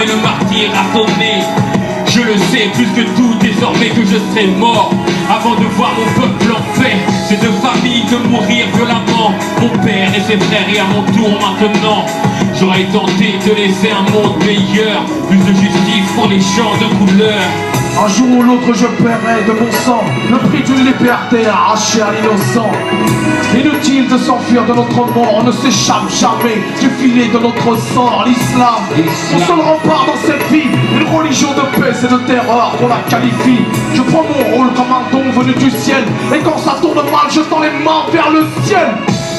mais le martyr a sonné. Je le sais plus que tout désormais que je serai mort avant de voir mon peuple en paix. Ces deux familles de mourir violemment, mon père et ses frères, et à mon tour maintenant j'aurais tenté de laisser un monde meilleur, plus de justice pour les champs de couleur. Un jour ou l'autre je paierai de mon sang le prix d'une liberté arrachée à l'innocent. Inutile de s'enfuir de notre monde, on ne s'échappe jamais du filet de notre sort, l'islam. Mon seul rempart dans cette vie, une religion de paix, c'est de terreur qu'on la qualifie. Je prends mon rôle comme un don venu du ciel, et quand ça tourne mal, je tends les mains vers le ciel.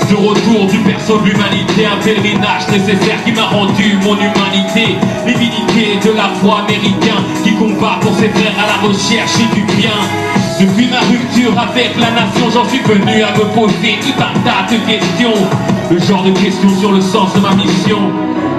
De retour du berceau de l'humanité, un pèlerinage nécessaire qui m'a rendu mon humanité. Divinité de la foi américain qui combat pour ses frères à la recherche du bien. Depuis ma rupture avec la nation, j'en suis venu à me poser tout un tas de questions. Le genre de questions sur le sens de ma mission.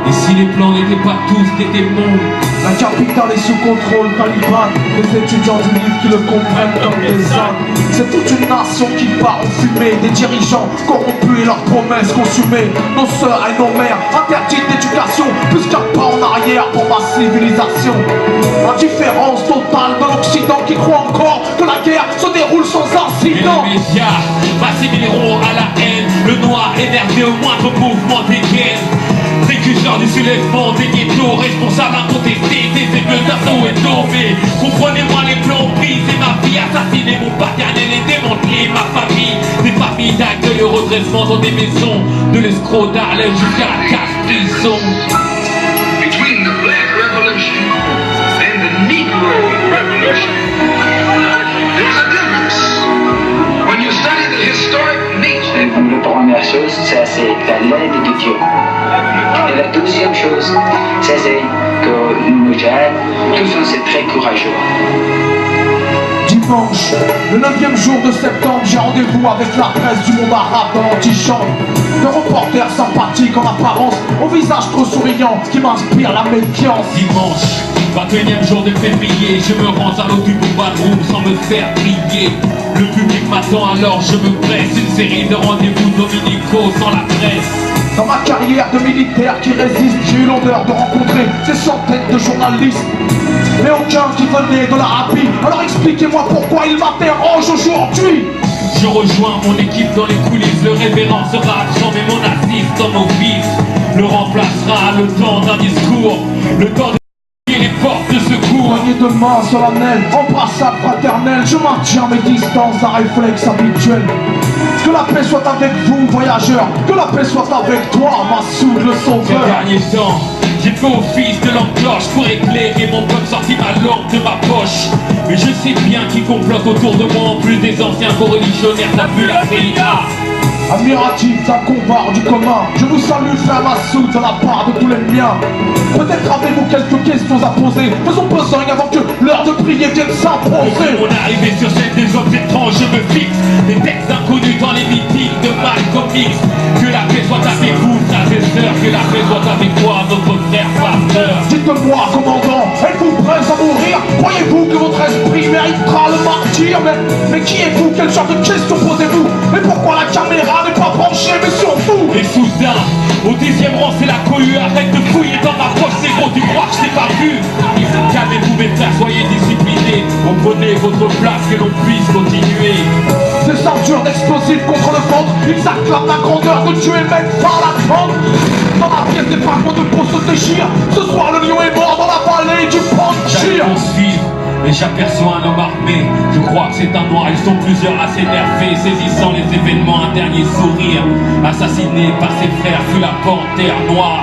Et si les plans n'étaient pas tous des démons? La capitale est sous contrôle taliban, les étudiants du livre qui le comprennent comme des ânes. C'est toute une nation qui part en fumée, des dirigeants corrompus et leurs promesses consumées. Nos sœurs et nos mères interdites d'éducation, plus qu'un pas en arrière pour ma civilisation. Indifférence totale de l'Occident qui croit encore que la guerre se déroule sans incident. Et les médias m'assimileront à la haine, le noir énervé au moindre mouvement des guerres. Précurseurs du soulèvement des ghettos, responsables incontestés des émeutes d'assaut et tombés. Comprenez-moi les plans brisés, ma vie assassinée, mon paternel est démantelé, ma famille. Des familles d'accueil au redressement dans des maisons, de l'escroc d'Harlem jusqu'à la casse-prison. Between the Black Revolution and the Negro Revolution, there's a difference. When you study the historic nature. La première chose, ça c'est la l'aide de Dieu. Et la deuxième chose, ça c'est que le Moujahid, tous sont très courageux. Dimanche, le 9e jour de septembre, j'ai rendez-vous avec la presse du monde arabe dans l'antichambre. De reporters sympathiques en apparence, au visage trop souriant, qui m'inspire la méfiance. Dimanche, 21e jour de février, je me rends à l'eau du Bombadroom sans me faire prier. Le public m'attend alors je me presse, une série de rendez-vous dominicaux sans la presse. Dans ma carrière de militaire qui résiste, j'ai eu l'honneur de rencontrer des centaines de journalistes, mais aucun qui venait de l'Arabie. Alors expliquez-moi pourquoi il m'interroge aujourd'hui. Je rejoins mon équipe dans les coulisses, le révérend sera absent mais mon assistant office le remplacera le temps d'un discours, le temps de les portes de secours. Poignée de main solennelle, embrassade fraternelle, je maintiens mes distances d'un réflexe habituel. Que la paix soit avec vous, voyageurs, que la paix soit avec toi, Massoud le sauveur. Ces derniers temps, j'ai fait office de lampe cloche pour éclairer mon peuple, sorti ma lampe de ma poche. Mais je sais bien qui complote autour de moi, en plus des anciens co-religionnaires, t'as vu la CIA. Admiratif d'un combat hors du commun, je vous salue frère Massoud de la part de tous les miens. Peut-être avez-vous quelques questions à poser, faisons besogne avant que l'heure de prier vienne s'imposer. Mon arrivée sur scène des hommes étranges, je me fixe des textes inconnus dans les meetings de Malcolm X. Que la paix soit avec vous, frères et sœurs, que la paix soit avec toi, notre frère pasteur. Dites-moi, commandant, êtes-vous prêts à mourir? Croyez-vous que votre esprit méritera le martyr? Mais qui êtes-vous? Quel genre de questions posez-vous? Et pourquoi la caméra n'est pas penchée, mais sur vous? Et soudain, au 10e rang, c'est la cohue. Arrête de fouiller dans ma poche, c'est gros, tu crois que je t'ai pas vu? Calmez-vous mes frères, soyez disciplinés. Reprenez votre place, que l'on puisse continuer. Ces ceintures d'explosifs contre le ventre, ils acclament la grandeur de Dieu et mettent fin à la trempe. Dans la pièce, des fragments de peau se déchirent. Ce soir, le lion est mort dans la vallée du Panchir. J'allais poursuivre, mais j'aperçois un homme armé. Je crois que c'est un noir, ils sont plusieurs à s'énerver, saisissant les événements, un dernier sourire. Assassiné par ses frères, fut la panthère noire.